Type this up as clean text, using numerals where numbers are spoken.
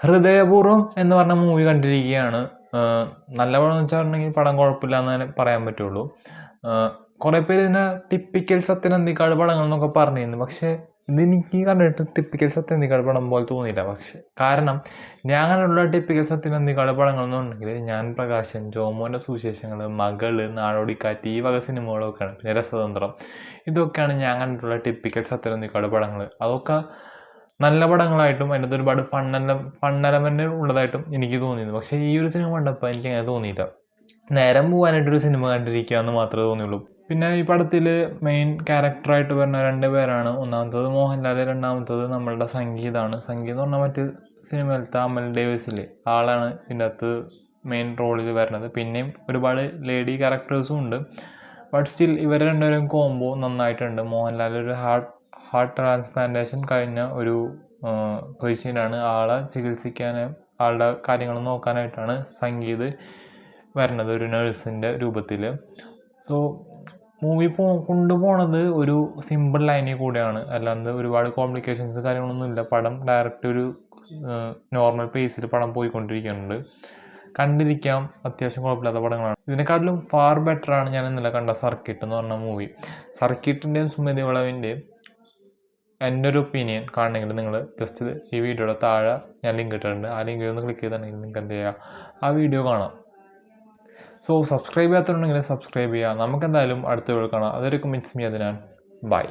ഹൃദയപൂർവ്വം എന്ന് പറഞ്ഞ മൂവി കണ്ടിരിക്കുകയാണ്. നല്ല പടം എന്ന് വെച്ചിട്ടുണ്ടെങ്കിൽ പടം കുഴപ്പമില്ല എന്ന് തന്നെ പറയാൻ പറ്റുള്ളൂ. കുറേ പേര് ഇതിനെ ടിപ്പിക്കൽ സത്യൻ അന്തിക്കാട് പടങ്ങൾ എന്നൊക്കെ പറഞ്ഞിരുന്നു. പക്ഷേ ഇതെനിക്ക് കണ്ടിട്ട് ടിപ്പിക്കൽ സത്യൻ അന്തിക്കാട് പടം പോലെ തോന്നിയില്ല. പക്ഷേ കാരണം ഞാൻ കണ്ടിട്ടുള്ള ടിപ്പിക്കൽ സത്യൻ അന്തിക്കാട് പടങ്ങൾ എന്നുണ്ടെങ്കിൽ ഞാൻ പ്രകാശൻ, ജോമോൻ്റെ സുവിശേഷങ്ങൾ, മകള്, നാടോടിക്കാറ്റ് ഈ വക സിനിമകളൊക്കെയാണ്. പിന്നെ രസതന്ത്രം, ഇതൊക്കെയാണ് ഞാൻ കണ്ടിട്ടുള്ള ടിപ്പിക്കൽ സത്യൻ അന്തിക്കാട് പടങ്ങൾ. അതൊക്കെ നല്ല പടങ്ങളായിട്ടും അതിനകത്ത് ഒരുപാട് ഫണ്ണെലമെൻ്റ് ഉള്ളതായിട്ടും എനിക്ക് തോന്നിയിരുന്നു. പക്ഷേ ഈ ഒരു സിനിമ കണ്ടപ്പോൾ എനിക്ക് അങ്ങനെ തോന്നിയില്ല. നേരം പോകാനായിട്ടൊരു സിനിമ കണ്ടിരിക്കുക എന്ന് മാത്രമേ തോന്നിയുള്ളൂ. പിന്നെ ഈ പടത്തിൽ മെയിൻ ക്യാരക്ടറായിട്ട് വരുന്ന 2 പേരാണ്. ഒന്നാമത്തത് മോഹൻലാൽ, രണ്ടാമത്തത് നമ്മളുടെ സംഗീതമാണ്. സംഗീതം എന്ന് പറഞ്ഞാൽ മറ്റ് സിനിമയിലത്തെ അമൽ ഡേവിസിലെ ആളാണ് ഇതിൻ്റെ അകത്ത് മെയിൻ റോളിൽ വരുന്നത്. പിന്നെയും ഒരുപാട് ലേഡി ക്യാരക്ടേഴ്സും ഉണ്ട്. ബട്ട് സ്റ്റിൽ ഇവർ രണ്ടുപേരും കോംബോ നന്നായിട്ടുണ്ട്. മോഹൻലാൽ ഒരു ഹാർട്ട് ട്രാൻസ്പ്ലാന്റേഷൻ കഴിഞ്ഞ ഒരു പേഷ്യൻ്റാണ്. ആളെ ചികിത്സിക്കാനും ആളുടെ കാര്യങ്ങൾ നോക്കാനായിട്ടാണ് സംഗീത് വരുന്നത് ഒരു നഴ്സിൻ്റെ രൂപത്തിൽ. സോ മൂവി കൊണ്ടുപോണത് ഒരു സിമ്പിൾ ലൈനിൽ കൂടെയാണ്, അല്ലാണ്ട് ഒരുപാട് കോംപ്ലിക്കേഷൻസ് കാര്യങ്ങളൊന്നും ഇല്ല. പടം ഡയറക്റ്റ് ഒരു നോർമൽ പേസിൽ പടം പോയിക്കൊണ്ടിരിക്കുന്നുണ്ട്. കണ്ടിരിക്കാം, അത്യാവശ്യം കുഴപ്പമില്ലാത്ത പടങ്ങളാണ്. ഇതിനെക്കാട്ടിലും ഫാർ ബെറ്ററാണ് ഞാൻ ഇന്നലെ കണ്ട സർക്കിട്ട് എന്ന് പറഞ്ഞ മൂവി. സർക്കിട്ടിൻ്റെയും സുമതി വളവിൻ്റെയും എൻ്റെ ഒരു ഒപ്പീനിയൻ കാണണമെങ്കിൽ നിങ്ങൾ ജസ്റ്റ് ഈ വീഡിയോയുടെ താഴെ ഞാൻ ലിങ്ക് ഇട്ടിട്ടുണ്ട്. ആ ലിങ്കിൽ ഒന്ന് ക്ലിക്ക് ചെയ്തിട്ടുണ്ടെങ്കിൽ നിങ്ങൾക്ക് എന്ത് ചെയ്യുക, ആ വീഡിയോ കാണാം. സോ സബ്സ്ക്രൈബ് ചെയ്യാത്തതുണ്ടെങ്കിൽ സബ്സ്ക്രൈബ് ചെയ്യുക. നമുക്കെന്തായാലും അടുത്ത വീഡിയോ കാണാം. അതൊരു മിറ്റ്സ് മീ അതിനാൻ ബൈ.